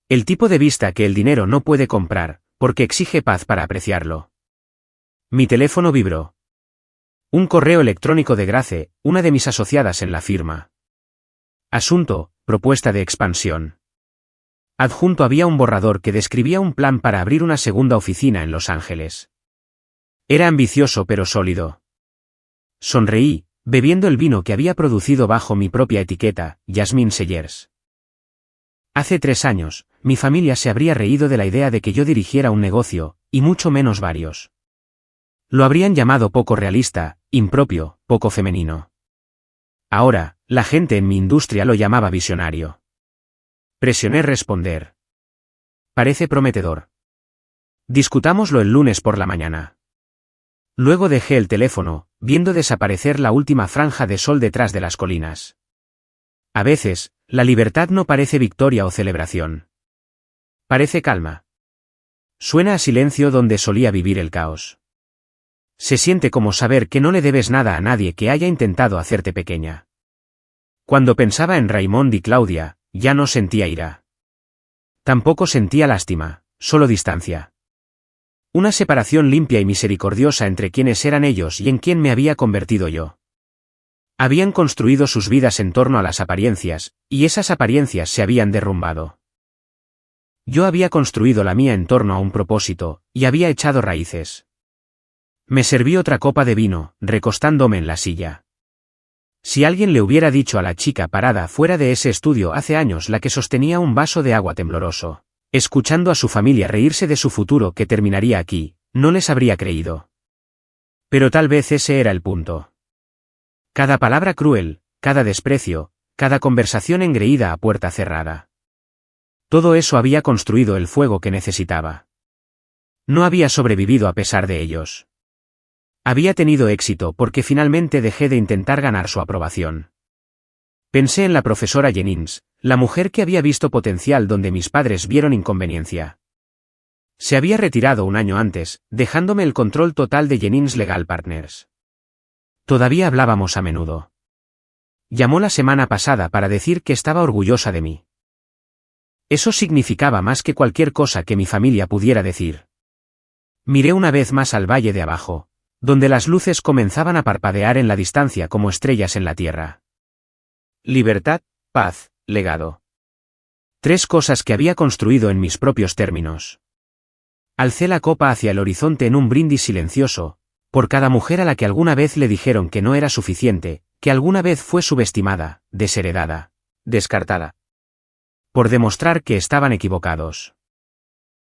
El tipo de vista que el dinero no puede comprar, porque exige paz para apreciarlo. Mi teléfono vibró. Un correo electrónico de Grace, una de mis asociadas en la firma. Asunto, propuesta de expansión. Adjunto había un borrador que describía un plan para abrir una segunda oficina en Los Ángeles. Era ambicioso pero sólido. Sonreí, bebiendo el vino que había producido bajo mi propia etiqueta, Jasmine Sellers. Hace 3 años, mi familia se habría reído de la idea de que yo dirigiera un negocio, y mucho menos varios. Lo habrían llamado poco realista, impropio, poco femenino. Ahora, la gente en mi industria lo llamaba visionario. Presioné responder. Parece prometedor. Discutámoslo el lunes por la mañana. Luego dejé el teléfono, viendo desaparecer la última franja de sol detrás de las colinas. A veces, la libertad no parece victoria o celebración. Parece calma. Suena a silencio donde solía vivir el caos. Se siente como saber que no le debes nada a nadie que haya intentado hacerte pequeña. Cuando pensaba en Raymond y Claudia, ya no sentía ira. Tampoco sentía lástima, solo distancia. Una separación limpia y misericordiosa entre quienes eran ellos y en quien me había convertido yo. Habían construido sus vidas en torno a las apariencias, y esas apariencias se habían derrumbado. Yo había construido la mía en torno a un propósito, y había echado raíces. Me serví otra copa de vino, recostándome en la silla. Si alguien le hubiera dicho a la chica parada fuera de ese estudio hace años, la que sostenía un vaso de agua tembloroso, escuchando a su familia reírse de su futuro que terminaría aquí, no les habría creído. Pero tal vez ese era el punto. Cada palabra cruel, cada desprecio, cada conversación engreída a puerta cerrada. Todo eso había construido el fuego que necesitaba. No había sobrevivido a pesar de ellos. Había tenido éxito porque finalmente dejé de intentar ganar su aprobación. Pensé en la profesora Jennings, la mujer que había visto potencial donde mis padres vieron inconveniencia. Se había retirado un año antes, dejándome el control total de Jennings Legal Partners. Todavía hablábamos a menudo. Llamó la semana pasada para decir que estaba orgullosa de mí. Eso significaba más que cualquier cosa que mi familia pudiera decir. Miré una vez más al valle de abajo, donde las luces comenzaban a parpadear en la distancia como estrellas en la tierra. Libertad, paz, legado. 3 cosas que había construido en mis propios términos. Alcé la copa hacia el horizonte en un brindis silencioso, Por cada mujer a la que alguna vez le dijeron que no era suficiente, que alguna vez fue subestimada, desheredada, descartada. Por demostrar que estaban equivocados.